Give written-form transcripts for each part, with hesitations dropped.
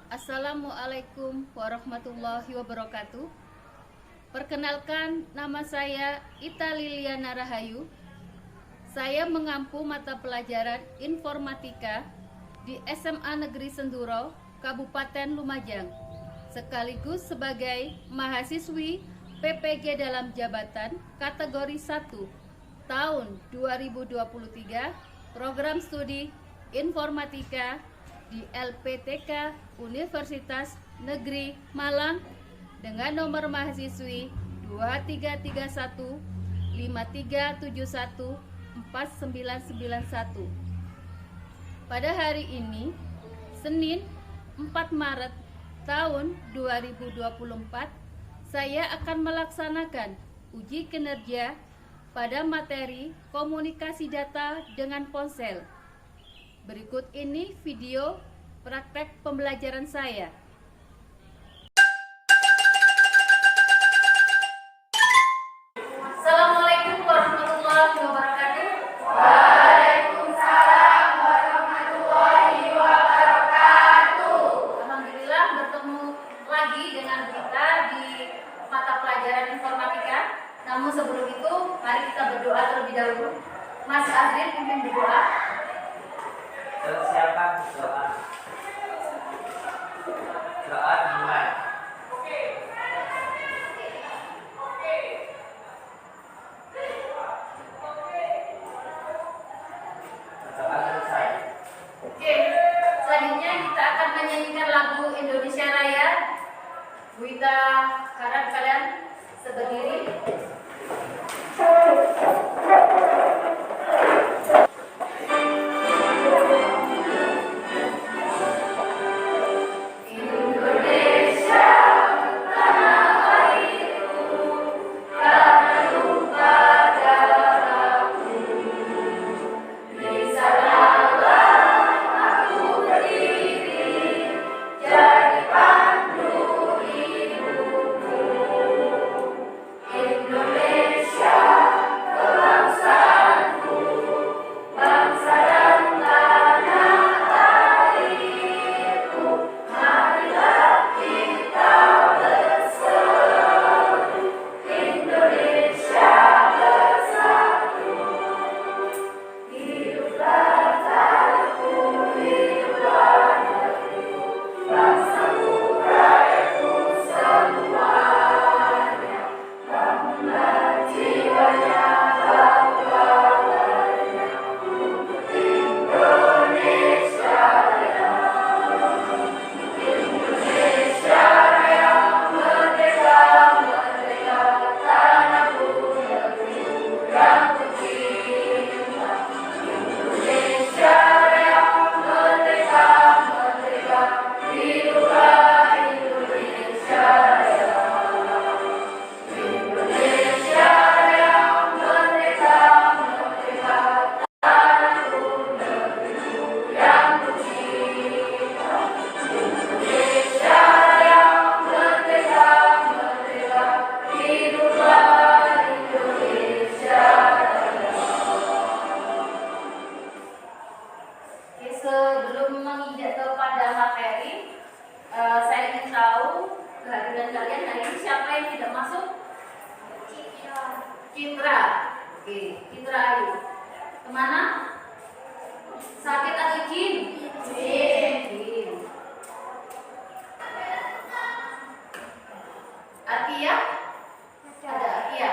Assalamualaikum warahmatullahi wabarakatuh. Perkenalkan, nama saya Ita Liliana Rahayu. Saya mengampu mata pelajaran informatika di SMA Negeri Senduro, Kabupaten Lumajang, sekaligus sebagai mahasiswi PPG dalam jabatan kategori 1 tahun 2023, program studi informatika di LPTK Universitas Negeri Malang dengan nomor mahasiswi 2331 5371 4991. Pada hari ini, Senin 4 Maret tahun 2024, saya akan melaksanakan uji kinerja pada materi komunikasi data dengan ponsel. Berikut ini video praktek pembelajaran saya. Assalamualaikum warahmatullahi wabarakatuh. Waalaikumsalam warahmatullahi wabarakatuh. Alhamdulillah bertemu lagi dengan kita di mata pelajaran informatika. Namun sebelum itu, mari kita berdoa terlebih dahulu. Mas Azrin pimpin berdoa. Persiapan doa. Doa dimulai. Doa selesai. Oke, selanjutnya kita akan menyanyikan lagu Indonesia Raya. Wita, harap kalian berdiri. Sebelum menginjak kepada materi, saya ingin tahu kehadiran kalian hari ini siapa yang tidak masuk? Citra. Oke, Citra Ayu. Kemana? Sakit atau izin? Izin. Atia? Ada Atia?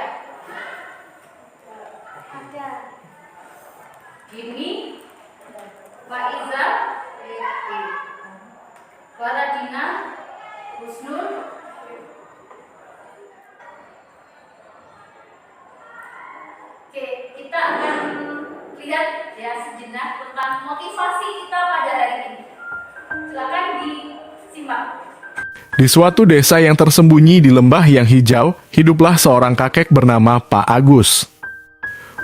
Ada. Gini? Faiza, Waradina, Husnul, oke, kita akan lihat ya sejenak tentang motivasi kita pada hari ini. Silakan disimak. Di suatu desa yang tersembunyi di lembah yang hijau, hiduplah seorang kakek bernama Pak Agus.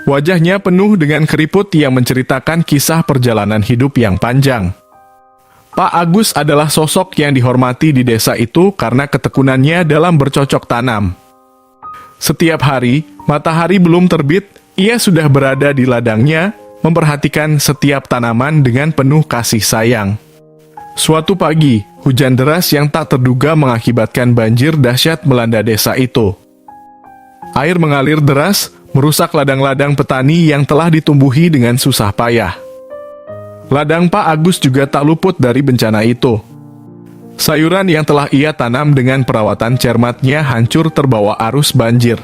Wajahnya penuh dengan keriput yang menceritakan kisah perjalanan hidup yang panjang. Pak Agus adalah sosok yang dihormati di desa itu karena ketekunannya dalam bercocok tanam. Setiap hari, matahari belum terbit, ia sudah berada di ladangnya, memperhatikan setiap tanaman dengan penuh kasih sayang. Suatu pagi, hujan deras yang tak terduga mengakibatkan banjir dahsyat melanda desa itu. Air mengalir deras, merusak ladang-ladang petani yang telah ditumbuhi dengan susah payah. Ladang Pak Agus juga tak luput dari bencana itu. Sayuran yang telah ia tanam dengan perawatan cermatnya hancur terbawa arus banjir.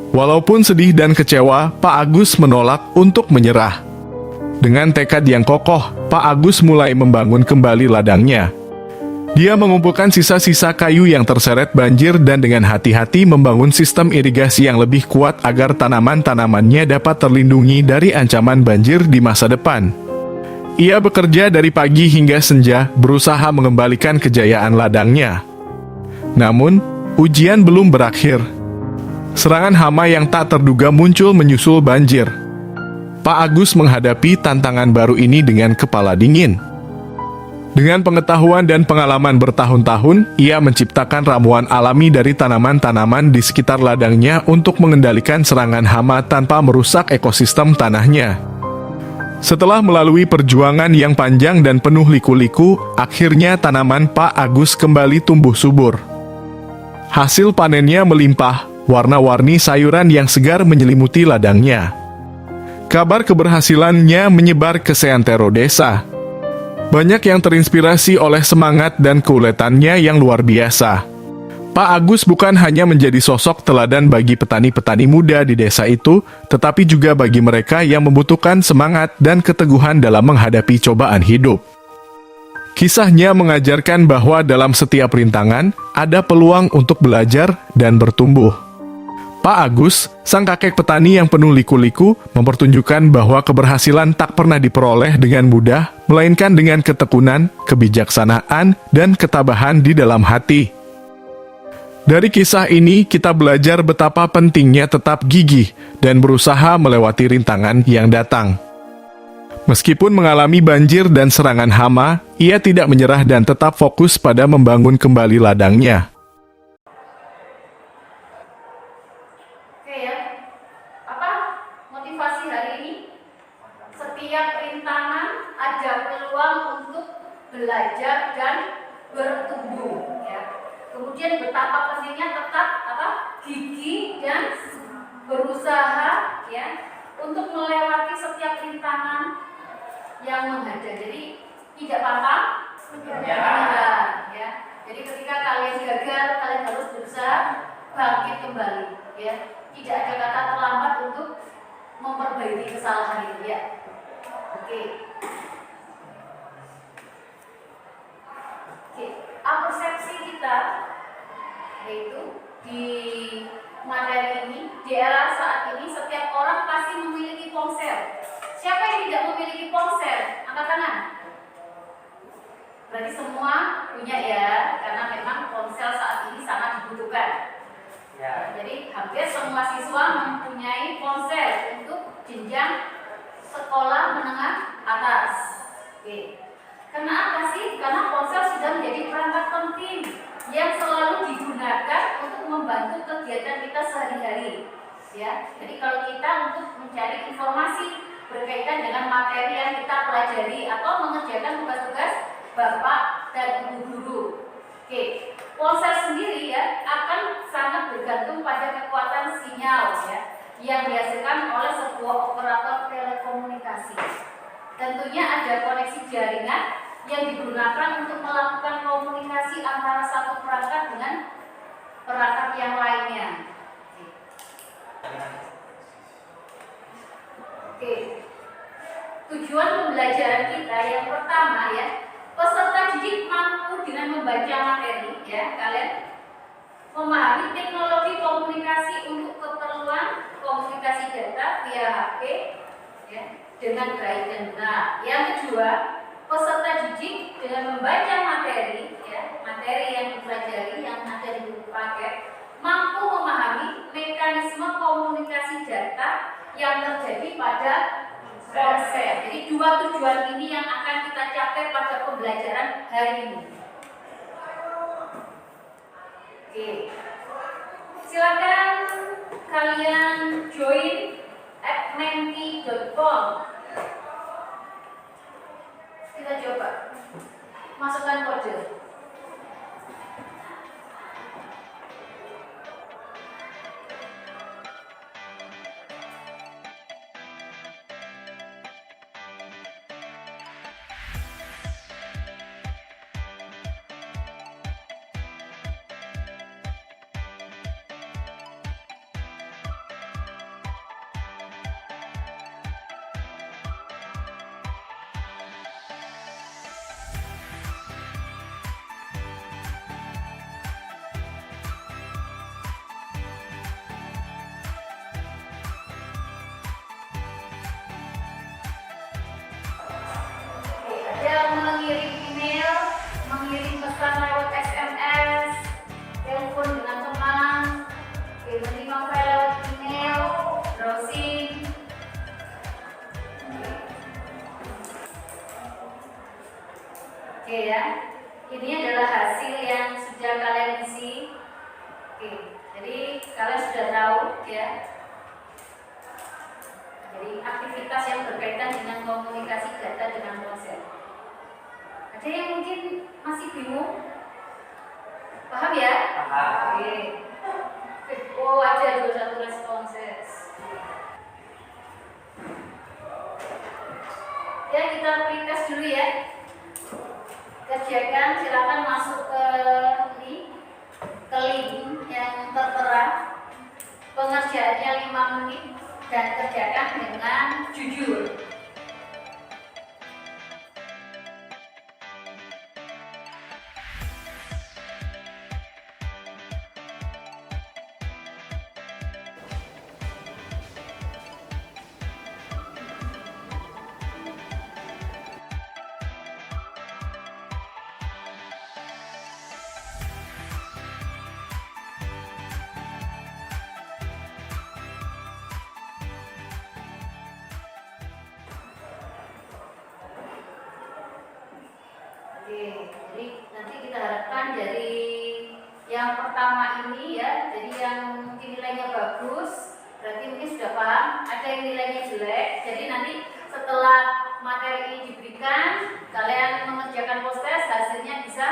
Walaupun sedih dan kecewa, Pak Agus menolak untuk menyerah. Dengan tekad yang kokoh, Pak Agus mulai membangun kembali ladangnya. Dia mengumpulkan sisa-sisa kayu yang terseret banjir dan dengan hati-hati membangun sistem irigasi yang lebih kuat agar tanaman-tanamannya dapat terlindungi dari ancaman banjir di masa depan. Ia bekerja dari pagi hingga senja, berusaha mengembalikan kejayaan ladangnya. Namun, ujian belum berakhir. Serangan hama yang tak terduga muncul menyusul banjir. Pak Agus menghadapi tantangan baru ini dengan kepala dingin. Dengan pengetahuan dan pengalaman bertahun-tahun, ia menciptakan ramuan alami dari tanaman-tanaman di sekitar ladangnya untuk mengendalikan serangan hama tanpa merusak ekosistem tanahnya. Setelah melalui perjuangan yang panjang dan penuh liku-liku, akhirnya tanaman Pak Agus kembali tumbuh subur. Hasil panennya melimpah, warna-warni sayuran yang segar menyelimuti ladangnya. Kabar keberhasilannya menyebar ke seantero desa. Banyak yang terinspirasi oleh semangat dan keuletannya yang luar biasa. Pak Agus bukan hanya menjadi sosok teladan bagi petani-petani muda di desa itu, tetapi juga bagi mereka yang membutuhkan semangat dan keteguhan dalam menghadapi cobaan hidup. Kisahnya mengajarkan bahwa dalam setiap rintangan, ada peluang untuk belajar dan bertumbuh. Pak Agus, sang kakek petani yang penuh liku-liku, mempertunjukkan bahwa keberhasilan tak pernah diperoleh dengan mudah, melainkan dengan ketekunan, kebijaksanaan, dan ketabahan di dalam hati. Dari kisah ini, kita belajar betapa pentingnya tetap gigih dan berusaha melewati rintangan yang datang. Meskipun mengalami banjir dan serangan hama, ia tidak menyerah dan tetap fokus pada membangun kembali ladangnya. Motivasi hari ini, setiap rintangan ada peluang untuk belajar dan bertumbuh, ya. Kemudian betapa pentingnya tetap gigih dan berusaha, ya, untuk melewati setiap rintangan yang menghadang. Jadi tidak apa-apa menyerah, ya. Jadi ketika kalian gagal, kalian harus berusaha bangkit kembali, ya. Tidak ada kata terlambat untuk memperbaiki kesalahan itu, ya. Oke. Persepsi kita yaitu di materi ini, di era saat ini setiap orang pasti memiliki ponsel. Siapa yang tidak memiliki ponsel? Angkat tangan. Berarti semua punya, ya, karena memang ponsel saat ini sangat dibutuhkan. Ya, jadi hampir semua siswa mempunyai ponsel untuk jenjang sekolah menengah atas. Oke. Karena apa sih? Karena ponsel sudah menjadi perangkat penting yang selalu digunakan untuk membantu kegiatan kita sehari-hari. Ya, jadi kalau kita untuk mencari informasi berkaitan dengan materi yang kita pelajari atau mengerjakan tugas-tugas Bapak dan Ibu guru. Oke. Ponsel sendiri, ya, akan sangat bergantung pada kekuatan sinyal, ya, yang dihasilkan oleh sebuah operator telekomunikasi. Tentunya ada koneksi jaringan yang digunakan untuk melakukan komunikasi antara satu perangkat dengan perangkat yang lainnya. Oke. Tujuan pembelajaran kita yang pertama, ya, peserta didik mampu dengan membaca materi, ya, kalian memahami teknologi komunikasi untuk keperluan komunikasi data via HP, ya, dengan baik dan benar. Yang kedua, peserta didik dengan membaca materi, ya, materi yang dipelajari yang ada di buku paket, mampu memahami mekanisme komunikasi data yang terjadi pada ponsel. Jadi dua tujuan ini yang akan kita capai pada pembelajaran hari ini. Oke. Silakan kalian join @menti.com. Kita coba. masukkan kode. Ada mengirim email, mengirim pesan lewat SMS, telepon dengan teman, menerima file lewat email, browsing. Oke ya, ini adalah hasil yang sudah kalian isi. Oke, jadi kalian sudah tahu ya. Jadi aktivitas yang berkaitan dengan komunikasi data dengan ponsel. Ada yang mungkin masih bingung? Paham ya? Paham. Oke. Oh, ada 21 responses. Ya, kita pretest dulu ya. Kerjakan, silakan masuk ke link yang tertera. Pengerjaannya 5 menit dan kerjakan dengan jujur. Oke, jadi nanti kita harapkan dari yang pertama ini ya, jadi yang mungkin nilainya bagus, berarti mungkin sudah paham. Ada yang nilainya jelek, jadi nanti setelah materi ini diberikan, kalian mengerjakan post test, hasilnya bisa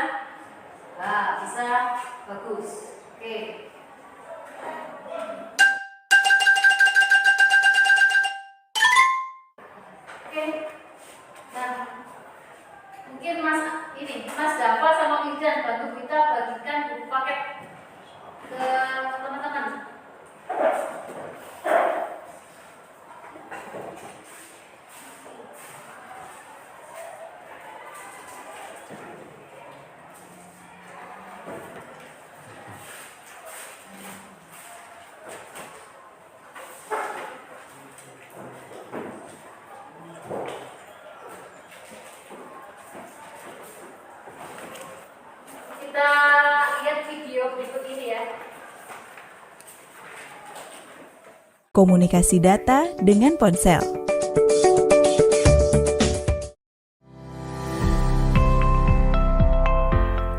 bagus. Oke. Oke. Nah, mungkin Mas Dava sama Midan bantu kita bagikan buku paket ke teman-teman. Kita lihat video berikut ini ya. Komunikasi data dengan ponsel.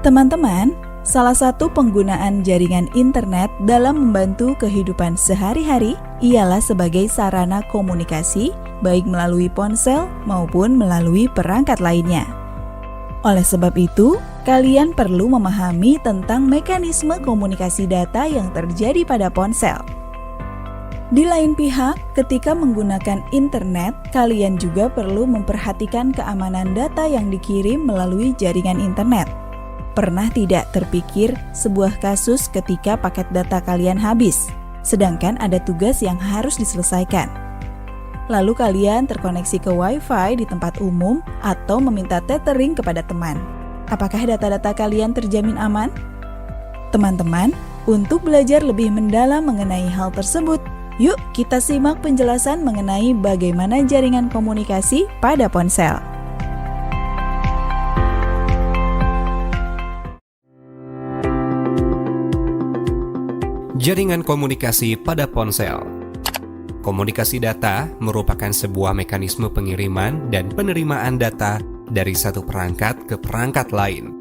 Teman-teman, salah satu penggunaan jaringan internet dalam membantu kehidupan sehari-hari ialah sebagai sarana komunikasi, baik melalui ponsel maupun melalui perangkat lainnya. Oleh sebab itu, kalian perlu memahami tentang mekanisme komunikasi data yang terjadi pada ponsel. Di lain pihak, ketika menggunakan internet, kalian juga perlu memperhatikan keamanan data yang dikirim melalui jaringan internet. Pernah tidak terpikir sebuah kasus ketika paket data kalian habis, sedangkan ada tugas yang harus diselesaikan? Lalu kalian terkoneksi ke Wi-Fi di tempat umum atau meminta tethering kepada teman. Apakah data-data kalian terjamin aman? Teman-teman, untuk belajar lebih mendalam mengenai hal tersebut, yuk kita simak penjelasan mengenai bagaimana jaringan komunikasi pada ponsel. Jaringan komunikasi pada ponsel. Komunikasi data merupakan sebuah mekanisme pengiriman dan penerimaan data dari satu perangkat ke perangkat lain.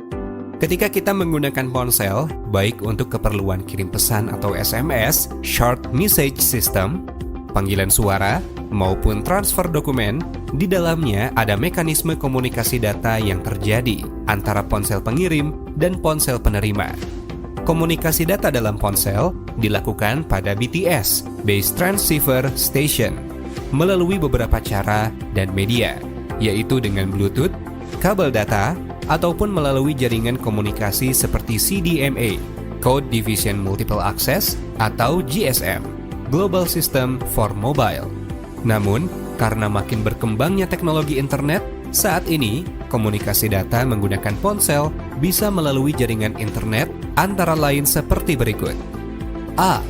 Ketika kita menggunakan ponsel, baik untuk keperluan kirim pesan atau SMS, Short Message System, panggilan suara, maupun transfer dokumen, di dalamnya ada mekanisme komunikasi data yang terjadi antara ponsel pengirim dan ponsel penerima. Komunikasi data dalam ponsel dilakukan pada BTS, Base Transceiver Station, melalui beberapa cara dan media, yaitu dengan Bluetooth, kabel data, ataupun melalui jaringan komunikasi seperti CDMA, Code Division Multiple Access, atau GSM, Global System for Mobile. Namun, karena makin berkembangnya teknologi internet, saat ini komunikasi data menggunakan ponsel bisa melalui jaringan internet antara lain seperti berikut. A.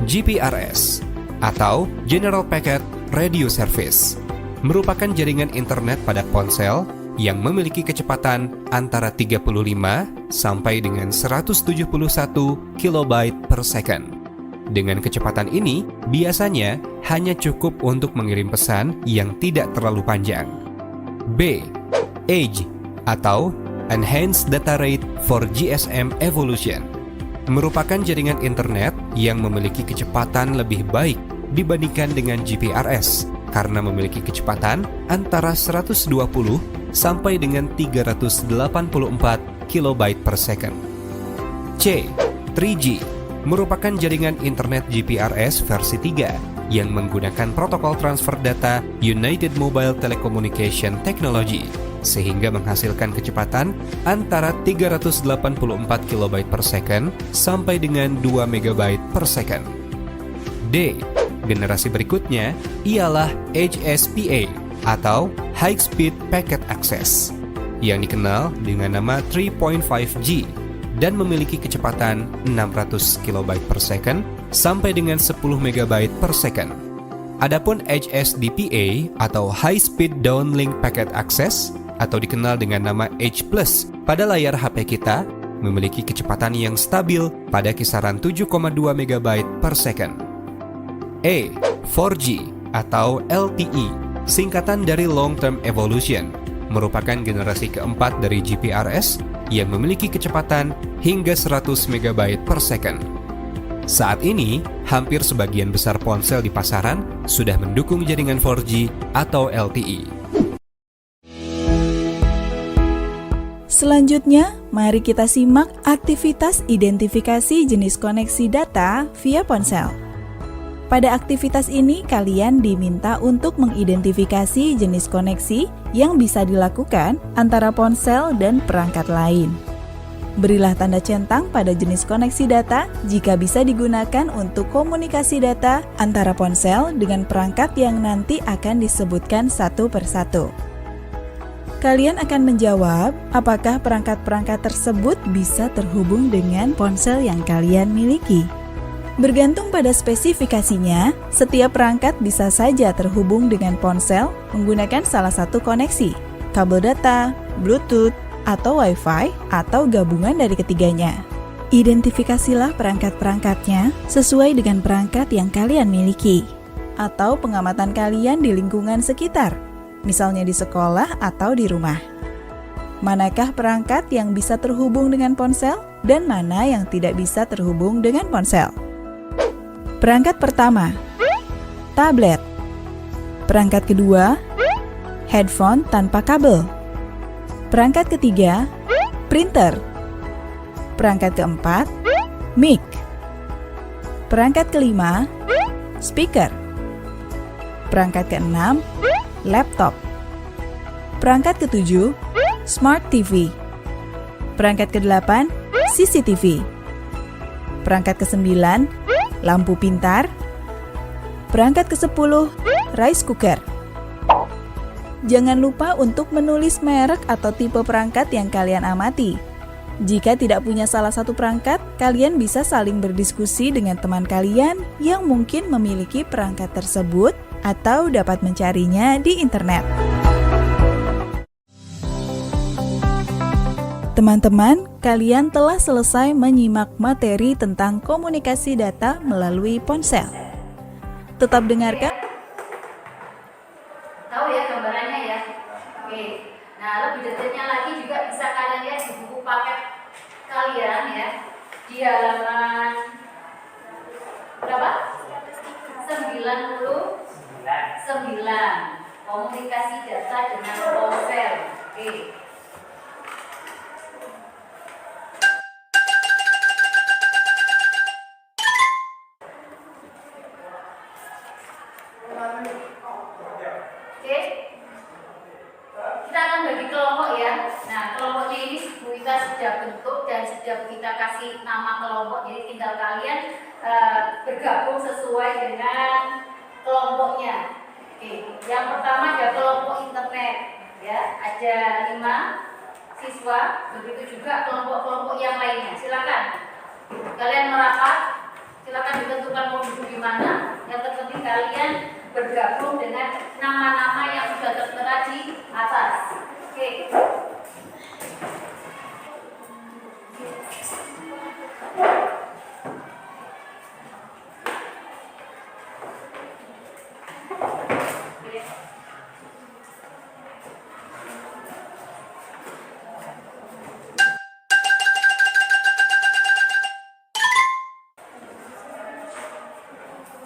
GPRS atau General Packet Radio Service merupakan jaringan internet pada ponsel yang memiliki kecepatan antara 35 sampai dengan 171 kilobyte per second. Dengan kecepatan ini, biasanya hanya cukup untuk mengirim pesan yang tidak terlalu panjang. B. EDGE atau Enhanced Data Rate for GSM Evolution merupakan jaringan internet yang memiliki kecepatan lebih baik dibandingkan dengan GPRS karena memiliki kecepatan antara 120 sampai dengan 384 kilobyte per second. C. 3G merupakan jaringan internet GPRS versi 3 yang menggunakan protokol transfer data United Mobile Telecommunication Technology sehingga menghasilkan kecepatan antara 384 kilobyte per second sampai dengan 2 megabyte per second. D. Generasi berikutnya ialah HSPA atau High Speed Packet Access yang dikenal dengan nama 3.5G dan memiliki kecepatan 600 kilobyte per second sampai dengan 10 megabyte per second. Adapun HSDPA atau High Speed Downlink Packet Access atau dikenal dengan nama H+ pada layar HP kita memiliki kecepatan yang stabil pada kisaran 7,2 megabyte per second. E. 4G atau LTE, singkatan dari Long Term Evolution, merupakan generasi keempat dari GPRS yang memiliki kecepatan hingga 100 megabyte per second. Saat ini, hampir sebagian besar ponsel di pasaran sudah mendukung jaringan 4G atau LTE. Selanjutnya, mari kita simak aktivitas identifikasi jenis koneksi data via ponsel. Pada aktivitas ini, kalian diminta untuk mengidentifikasi jenis koneksi yang bisa dilakukan antara ponsel dan perangkat lain. Berilah tanda centang pada jenis koneksi data jika bisa digunakan untuk komunikasi data antara ponsel dengan perangkat yang nanti akan disebutkan satu persatu. Kalian akan menjawab apakah perangkat-perangkat tersebut bisa terhubung dengan ponsel yang kalian miliki. Bergantung pada spesifikasinya, setiap perangkat bisa saja terhubung dengan ponsel menggunakan salah satu koneksi, kabel data, Bluetooth, atau Wi-Fi, atau gabungan dari ketiganya. Identifikasilah perangkat-perangkatnya sesuai dengan perangkat yang kalian miliki, atau pengamatan kalian di lingkungan sekitar, misalnya di sekolah atau di rumah. Manakah perangkat yang bisa terhubung dengan ponsel dan mana yang tidak bisa terhubung dengan ponsel? Perangkat pertama, tablet. Perangkat kedua, headphone tanpa kabel. Perangkat ketiga, printer. Perangkat keempat, mic. Perangkat kelima, speaker. Perangkat keenam, laptop. Perangkat ketujuh, smart TV. Perangkat kedelapan, CCTV. Perangkat kesembilan, lampu pintar. Perangkat ke-10, rice cooker. Jangan lupa untuk menulis merek atau tipe perangkat yang kalian amati. Jika tidak punya salah satu perangkat, kalian bisa saling berdiskusi dengan teman kalian yang mungkin memiliki perangkat tersebut atau dapat mencarinya di internet. Teman-teman, kalian telah selesai menyimak materi tentang komunikasi data melalui ponsel. Tetap dengarkan. Tahu ya gambarannya ya? Oke. Nah, lebih detailnya lagi juga bisa kalian lihat di buku paket kalian ya. Di halaman berapa? 99. Komunikasi data dengan ponsel. Oke. sudah bentuk dan sudah kita kasih nama kelompok, jadi tinggal kalian bergabung sesuai dengan kelompoknya. Oke, yang pertama ada kelompok internet, ya, ada 5 siswa, begitu juga kelompok-kelompok yang lainnya. Silakan kalian merapat, silakan ditentukan mau duduk di mana. Yang terpenting kalian bergabung dengan nama-nama yang sudah tertera di atas. Oke.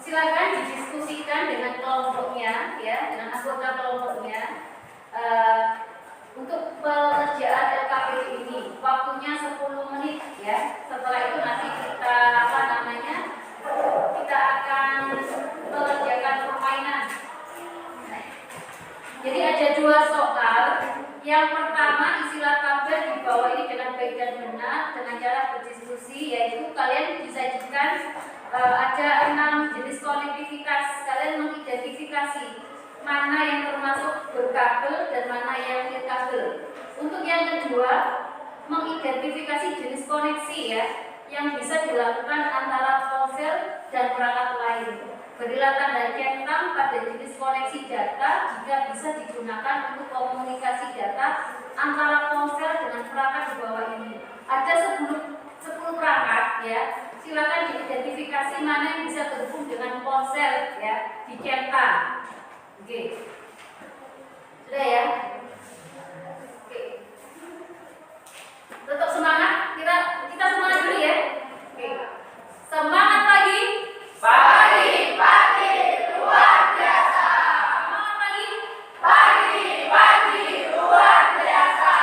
Silakan didiskusikan dengan kelompoknya, ya, dengan anggota kelompoknya untuk pengerjaan LKPD ini. Waktunya 10 menit, ya. Setelah itu nanti kita kita akan mengerjakan permainan. Jadi ada 2 soal. Yang pertama istilah tabel di bawah ini dengan baik dan benar dengan cara berdiskusi, yaitu kalian disajikan ada 6 jenis konektivitas. Kalian mengidentifikasi mana yang termasuk berkabel dan mana yang nirkabel. Untuk yang kedua, mengidentifikasi jenis koneksi, ya, yang bisa dilakukan antara ponsel dan perangkat lain. Berilah tanda centang pada jenis koneksi data jika bisa digunakan untuk komunikasi data antara ponsel dengan perangkat di bawah ini. Ada 10 perangkat, ya. Silakan diidentifikasi mana yang bisa terhubung dengan ponsel, ya, dicentang. Oke. Sudah, ya? Oke. Tetap semangat, kita semangat dulu, ya. Oke. Semangat pagi. Pagi luar biasa. Semangat pagi luar biasa.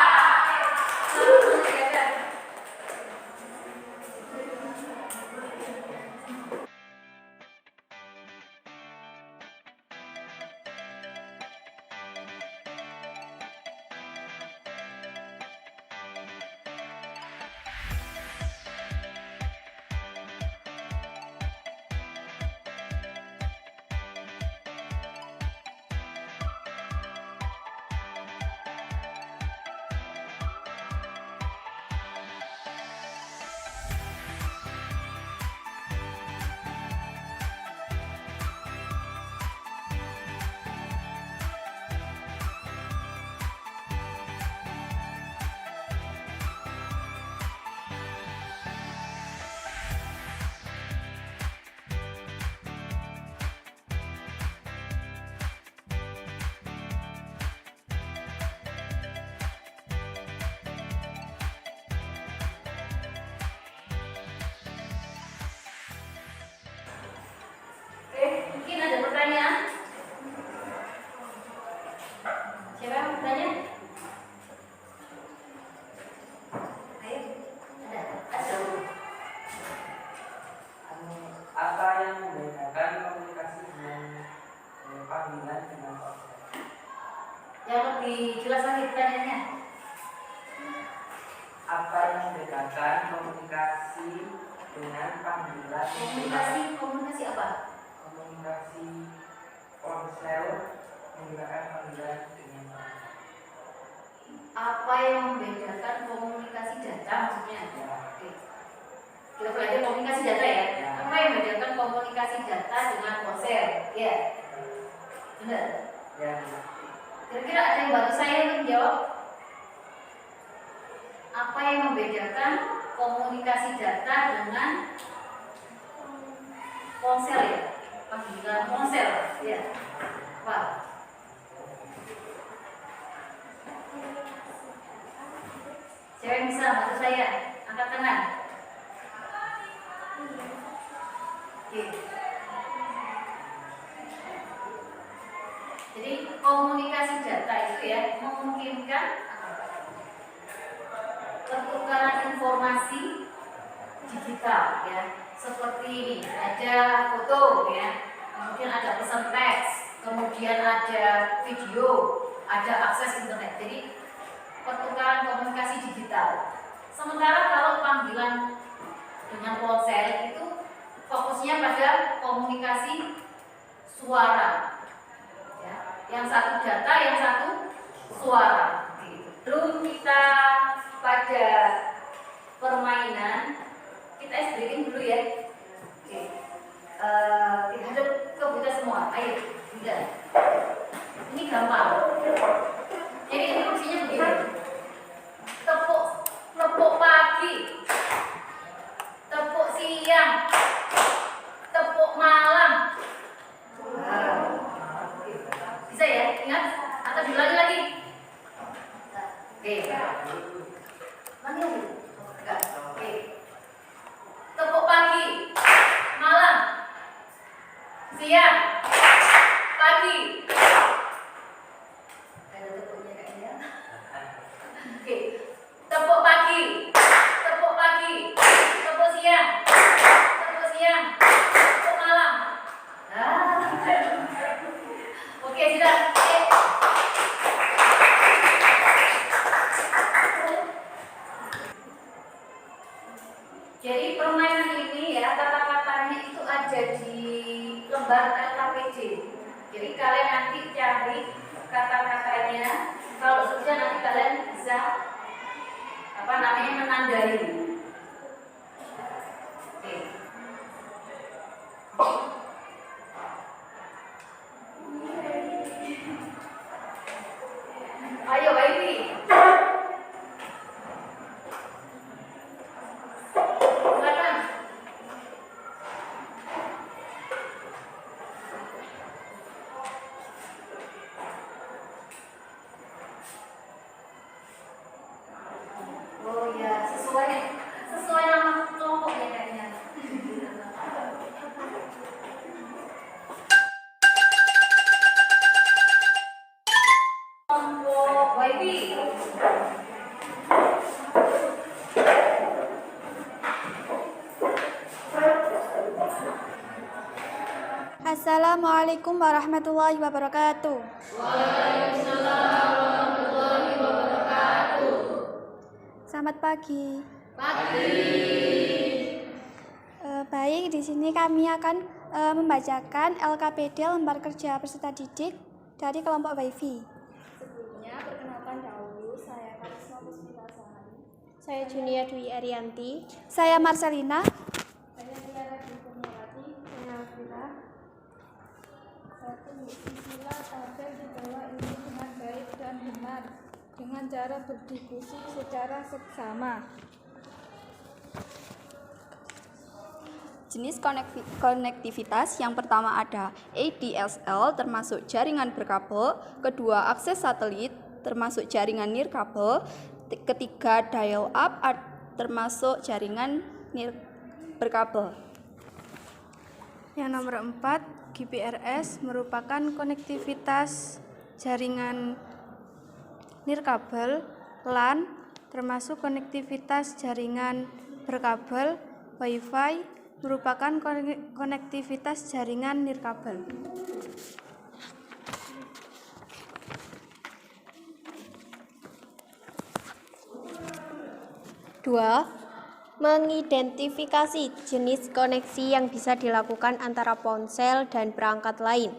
Mungkin ada pertanyaan? Siapa yang bertanya? Ayo, ada. Apa yang membedakan komunikasi dengan panggilan dengan ponsel? Yang lebih jelas lagi pertanyaannya. Apa yang membedakan komunikasi dengan panggilan? Komunikasi apa? Komunikasi ponsel menggunakan panggilan dengan ponsel. Apa yang membedakan komunikasi data maksudnya? Oke. Kita belajar komunikasi data, ya. Apa yang membedakan komunikasi data dengan ponsel? Ya. Benar. Ya. Kira-kira ada yang bantu saya untuk menjawab? Apa yang membedakan komunikasi data dengan ponsel, ya? Panggilan ponsel, ya. Apa? Siapa yang bisa bantu saya? Angkat tangan. Oke. Jadi komunikasi data itu, ya, memungkinkan pertukaran informasi digital, ya, seperti ini. Ada foto, ya, kemudian ada pesan teks, kemudian ada video, ada akses internet. Jadi pertukaran komunikasi digital. Sementara kalau panggilan dengan ponsel itu fokusnya pada komunikasi suara. Ya, yang satu data, yang satu suara. Belum kita pada permainan, kita SBK dulu ya. Oke. Kita hadap ke Bunda semua. Ayo, Bunda. Ini gampang. Jadi instruksinya begini. Tepuk pagi, tepuk siang, tepuk malam. Bisa ya? Ingat? Atau diulangi lagi? Oke. Mana ya? Enggak. Oke. Tepuk pagi, malam, siang, pagi. Ada tepuknya kayaknya. Oke. Tepuk pagi, tepuk pagi, tepuk siang, tepuk malam. Oke, sudah. Jadi permainan ini ya, kata-katanya itu ada di lembar LKPD. Jadi kalian nanti cari kata-katanya. Kalau sudah nanti kalian bisa menandai. Oke. Ayo, Baby. Silakan. Oh ya, sesuai nama kelompoknya kayaknya. Kelompok YB. Assalamualaikum warahmatullahi wabarakatuh. Selamat pagi. Baik, di sini kami akan membacakan LKPD lembar kerja peserta didik dari kelompok WiFi. Sebelumnya perkenalkan dahulu, saya Karisma Puspitasari. Saya Junia Dwi Arianti. Saya Marcelina. Saya Tiara Dwi Kurniawati. Saya Afira. Satu, sila tampil di bawah ini dengan baik dan benar dengan cara berdiskusi secara seksama. Jenis konektivitas yang pertama ada ADSL termasuk jaringan berkabel, kedua akses satelit termasuk jaringan nirkabel, ketiga dial up termasuk jaringan berkabel. Yang nomor 4, GPRS merupakan konektivitas jaringan nirkabel. LAN termasuk konektivitas jaringan berkabel. WiFi merupakan konektivitas jaringan nirkabel. Dua, mengidentifikasi jenis koneksi yang bisa dilakukan antara ponsel dan perangkat lain.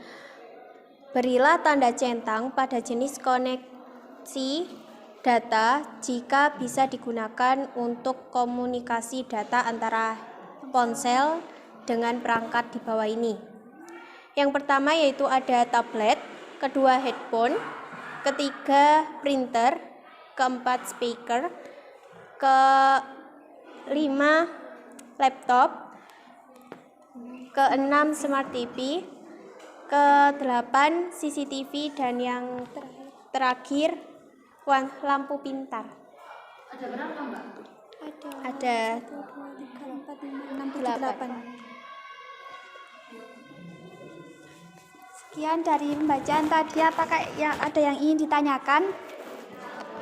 Berilah tanda centang pada jenis koneksi data jika bisa digunakan untuk komunikasi data antara ponsel dengan perangkat di bawah ini. Yang pertama yaitu ada tablet, kedua headphone, ketiga printer, keempat speaker, kelima laptop, keenam smart TV, kedelapan CCTV, dan yang terakhir lampu pintar. Ada berapa, Mbak? Ada 8. Sekian dari pembacaan tadi, apakah ada yang ingin ditanyakan?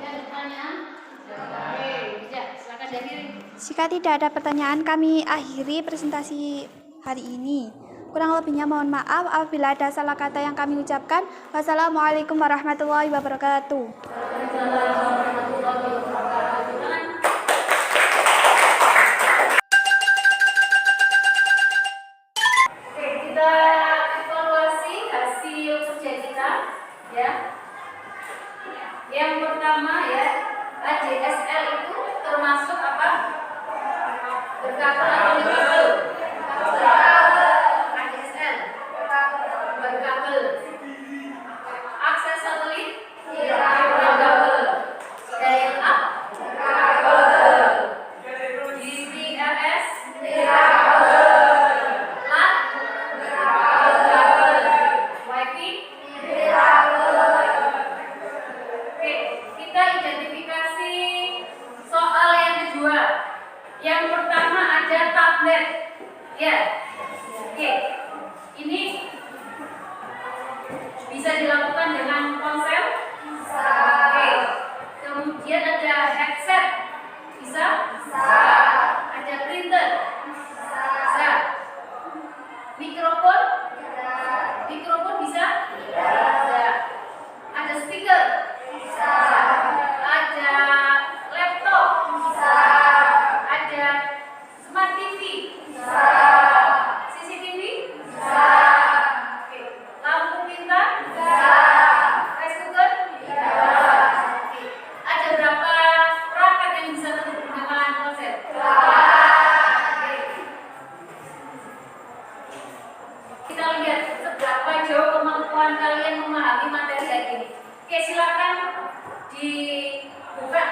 Ya, ada pertanyaan? Oke, bisa. Silakan diakhiri. Jika tidak ada pertanyaan, kami akhiri presentasi hari ini. Kurang lebihnya mohon maaf apabila ada salah kata yang kami ucapkan. Wassalamualaikum warahmatullahi wabarakatuh. Waalaikumsalam warahmatullahi wabarakatuh. Berkabel atau berkabel? ADSL. Berkabel. Akses satelit? Berkabel. Dial up? Berkabel. GPRS? Berkabel. LAN? Berkabel. WiFi? Oke, kita identifikasi soal yang kedua. Yang pertama ada tablet. Ya. Oke. Ini bisa dilakukan dengan ponsel? Oke. Kemudian ada headset. Bisa? Ada printer? Bisa. Mikrofon? Mikrofon bisa? Bisa. Ada speaker? Ada laptop? Ada smart TV? CCTV? Oke. Lampu pintar? Rice cooker? Oke. Ada berapa perangkat yang bisa menggunakan ponsel? Oke. Kita lihat seberapa jauh kemampuan kalian memahami materi hari ini. Oke, silakan dibuka.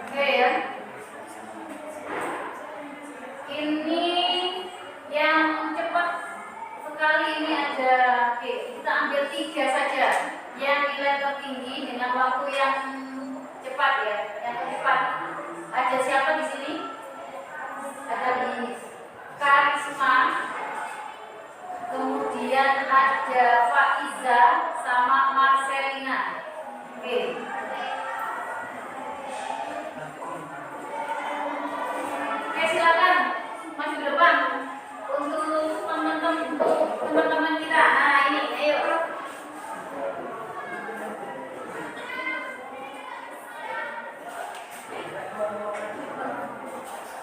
Oke ya. Ini yang cepat sekali ini ada. Oke, kita ambil 3 saja. Yang nilai tertinggi dengan waktu yang cepat ya, yang cepat. Ada siapa di sini? Ada di Karisma. Kemudian ada Faiza sama Marcelina. Oke. Oke, silakan maju ke depan untuk teman-teman kita. Nah, ini, ayo.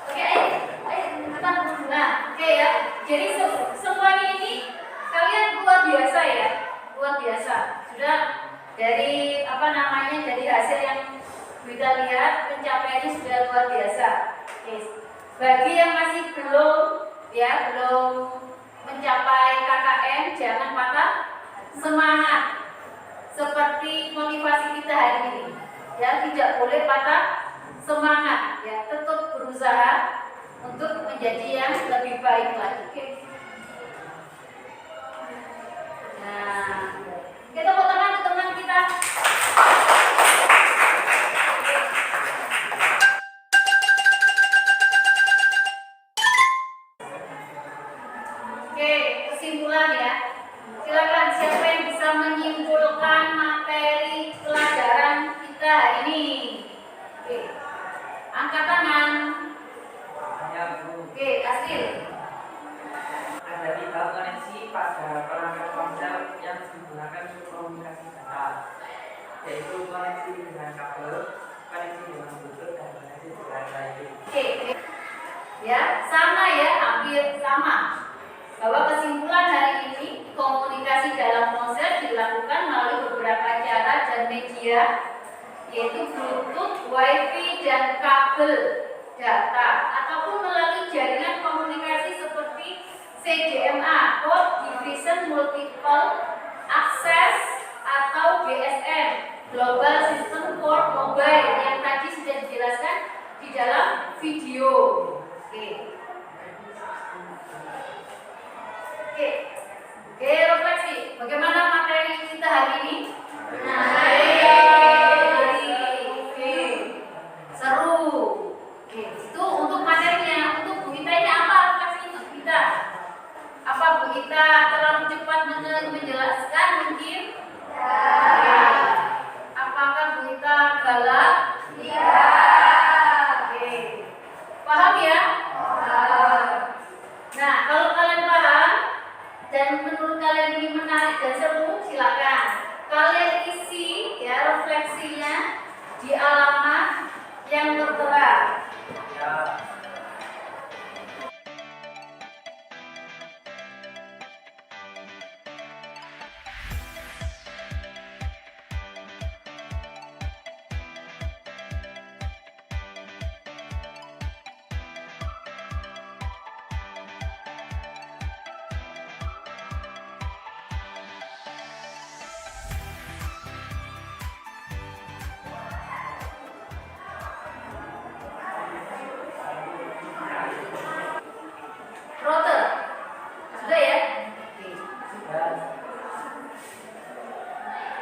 Oke, ayo, depan. Nah, oke ya. Jadi semuanya ini kalian luar biasa ya, luar biasa. Sudah dari dari hasil yang kita lihat pencapaiannya sudah luar biasa. Oke. Bagi yang masih belum mencapai KKM, jangan patah semangat. Seperti motivasi kita hari ini, ya, tidak boleh patah semangat, ya, tetap berusaha untuk menjadi yang lebih baik lagi. Oke. Nah, kita tepuk tangan untuk teman kita. Oke, kesimpulan ya. Silakan siapa yang bisa menyimpulkan materi pelajaran kita hari ini. Oke, angkat tangan. Ya, Bu. Oke, Asril. Ada 3 koneksi pada perangkat ponsel yang digunakan untuk komunikasi data, yaitu koneksi dengan kabel, koneksi dengan Bluetooth, dan koneksi dengan Wi-Fi. Oke, ya, sama ya, hampir sama. Bahwa kesimpulan hari ini komunikasi dalam ponsel dilakukan melalui beberapa cara dan media, yaitu Bluetooth, Wi-Fi, dan kabel data, ataupun melalui jaringan komunikasi seperti CDMA, Code Division Multiple Access, atau GSM, Global System for Mobile, yang tadi sudah dijelaskan di dalam video. Oke, refleksi. Bagaimana materi kita hari ini? silakan kalian isi ya refleksinya di alamat yang tertera. Ya. Rote sudah ya? Dan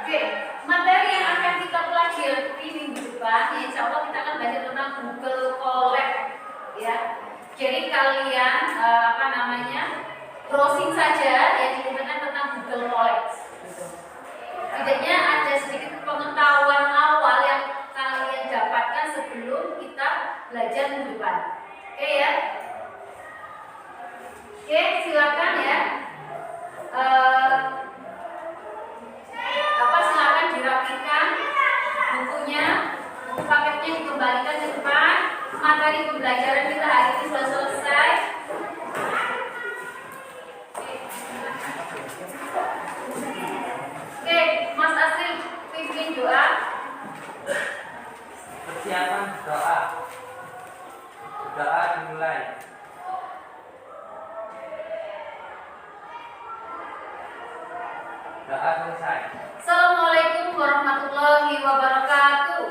Oke, materi yang akan kita pelajari minggu depan, ya insya Allah kita akan belajar tentang Google Colab, ya. Jadi kalian browsing saja ya di internet tentang Google Colab. Setidaknya ada sedikit pengetahuan awal yang kalian dapatkan sebelum kita belajar minggu depan. Oke ya? Oke, silakan ya. Silakan dirapikan bukunya, buku paketnya dikembalikan ke depan. Materi pembelajaran kita hari ini sudah selesai. Oke, Mas Asri pimpin doa. persiapan doa. Doa dimulai. Doa selesai. Assalamualaikum warahmatullahi wabarakatuh.